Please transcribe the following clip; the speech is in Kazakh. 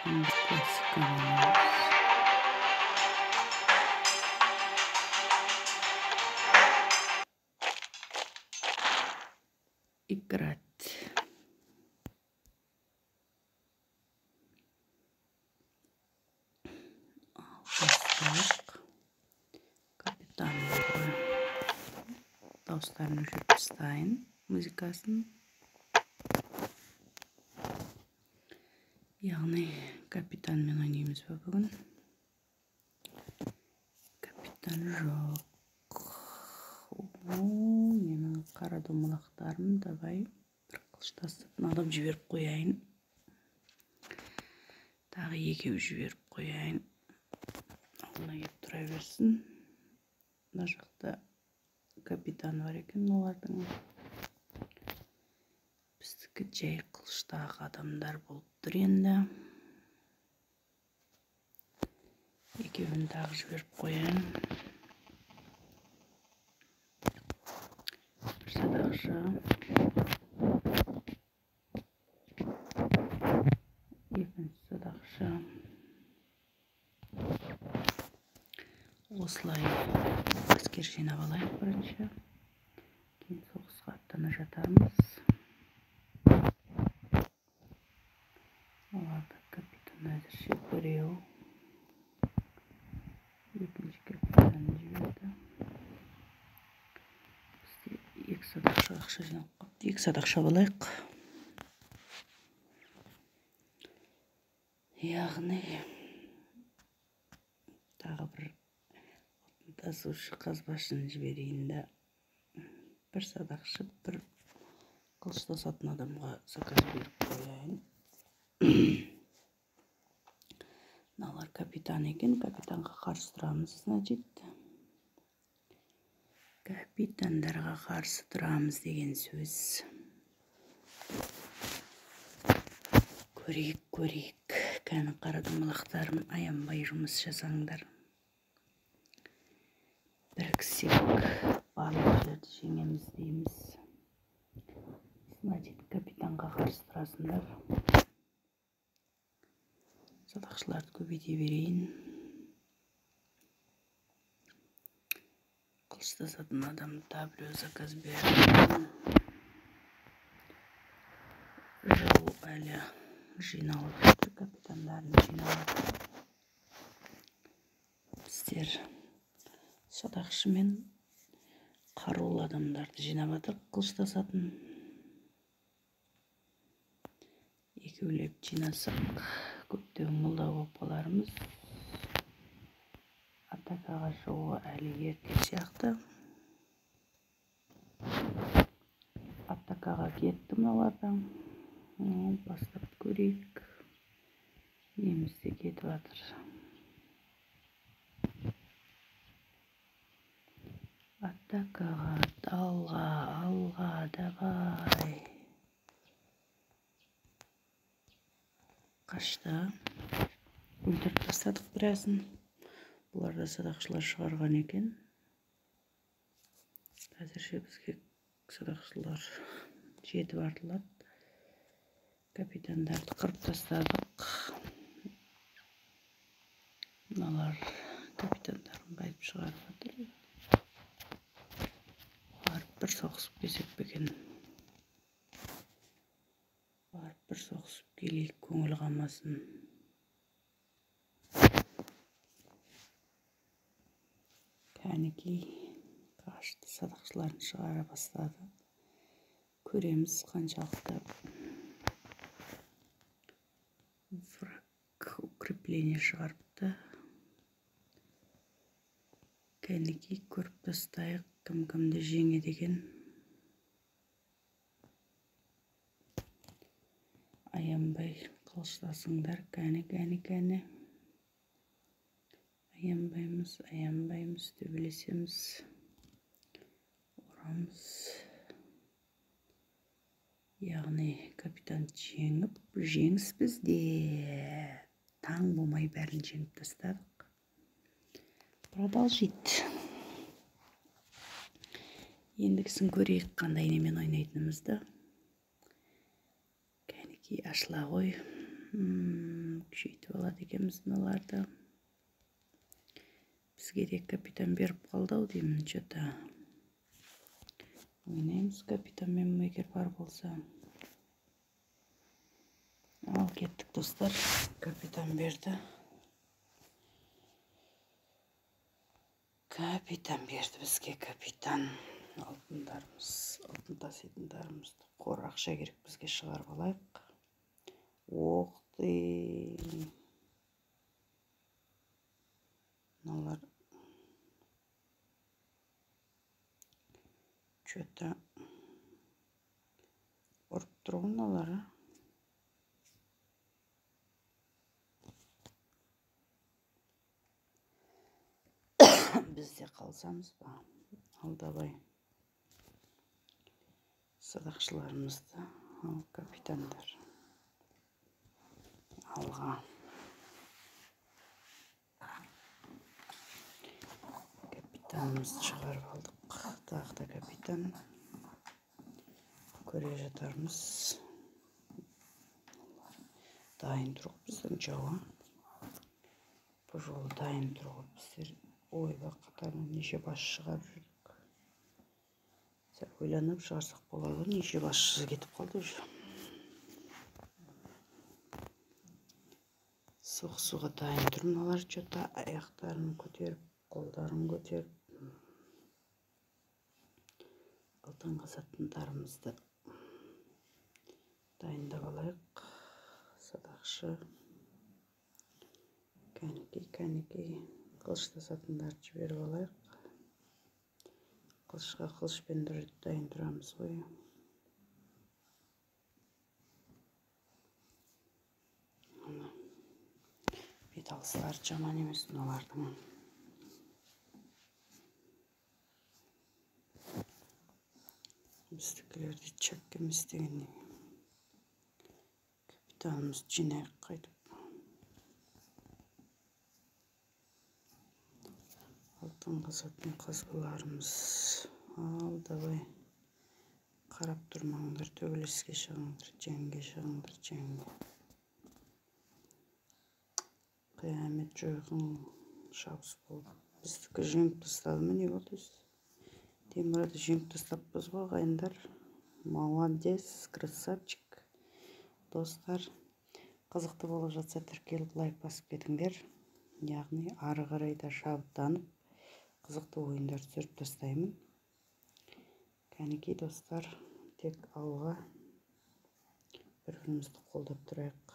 Классика. Играть. Бастық. Капитан болған. Дауыстарын өшіріп тастайын музыкасын. Яғни капитанмен ойнаймыз ба бүгін? Капитан жоқ. Менің қара домалақтарым, давай бір қылыштасып адам жіберіп қояйын. Тағы екеу жіберіп қояйын. Олар кеп тұра берсін. Мына жақта капитан бар екен олардың. Біздікі жай қылыштағы адамдар болып тұр енді. Екеуін тағы жіберіп қояйын. Бір садақшы. Екінші садақшы. Осылай әскер жинап алайық бірінші. Кейін соғысқа аттана жатармыз. Оларда капитан әзірше біреу. Екінші капитан жіберді. Бізде екі садақшы ақша жинап қапты. Екі садақша алайық. Яғни тағы бір тасушы қазбашын жіберейін да бір садақшы, бір қылыштасатын адамға заказ беріп қояйын. Мыналар капитан екен, капитанға қарсы тұрамыз, значит. Капитандарға қарсы тұрамыз деген сөз. Көрейік. Кәні қара домалақтарым, аянбай жұмыс жасаңдар. Біріксек барлық жерді жеңеміз дейміз. Значит, капитанға қарсы тұрасыңдар. Садақшыларды көбейте берейін. Қылыштасатын адамда біреу заказ берді. Жау әлі жиналып жатыр, капитандарын жиналып. Біздер садақшы мен қарулы адамдарды жинап жатыр, қылыштасатын. Екеулеп жинасақ, көптеу молда болып қалармыз. Атакаға шығуға әлі ерте сияқты. Атакаға кетті мыналардан. Бастап көрейік. Немізде кетіп жатыр. Атакаға, алға, давай. Қашта. Өлтіріп тастадық біразын. Бұларда садақшылар шығарған екен. Әзірше бізге садақшылар жетіп артылады. Капитандарды қырып тастадық. Мыналар капитандарын қайтып шығарып жатыр. Барып бір соғысып келсек пе екен. Барып бір соғысып келейік, көңіл қалмасын. Кәнекей қашты, садақшыларын шығара бастады. Көреміз қаншалықты враг укрепление шығарыпты. Кәнекей көріп тастайық, кім-кімді жеңеді екен. Аянбай қылыштасыңдар, кәне. Аянбаймыз, төбелесеміз, ұрамыз. Яғни капитан жеңіп, жеңіс бізде. Таң болмай бәрін жеңіп тастадық. Продолжит. Ендігісін көрейік қандай немен ойнайтынымызды. Кәнекей ашыла ғой. күшейтіп алады екенбіз мыналарды. Бізге де капитан беріп қалды ау деймін, что-то. Ойнаймыз капитанмен, егер бар болса. Ал кеттік достар, капитан берді. Капитан берді бізге, капитан. Алтындарымыз, алтын таситындарымызды. Қор ақша керек бізге, шығарып алайық. Оқты. Мыналар что-то ұрып тұр ғой мыналар. Біз де қалсамыз ба? Ал давай. Садақшыларымызды, ал капитандар. Алға. Капитанымызды шығарып алдық. Тағы да капитан. Көре жатармыз. Дайын тұрып біздің жауа. Бұл жолы дайын тұрып біздер. Ойға қатарынан неше бас шығарып жүрдік. Сәл ойланып шығарсақ болады, неше басшысы кетіп қалды уже. Соғысуға дайын тұр мыналар, что-то аяқтарын көтеріп, қолдарын көтеріп. Алтын қазатындарымызды дайындап алайық. Садақшы. Кәнекей. Қылыш тасатындарды жіберіп алайық. Қылышқа қылышпен дайын тұрамыз ғой. Беталыстар жаман емес мыналардың. Біздікілерді чак емес дегенде. Капитанымыз жинайық қайтып. Алтын қазатын қазбаларымыз. Ал, давай. Қарап тұрмаңдар, төбелеске шығыңдар, жеңге шығыңдар, жеңге. Қиямет жойғын шабыс болды. Біздікі жеңіп тастады ма, не болды? Темірді жеңіп тастаппыз ғой, ағайындар. Молодец, красавчик. Достар, қызықты болып жатса тіркеліп лайк басып кетіңдер. Яғни ары қарай да шабыттанып қызықты ойындар түсіріп тастаймын. Кәнекей достар, тек алға бір-бірімізді қолдап тұрайық.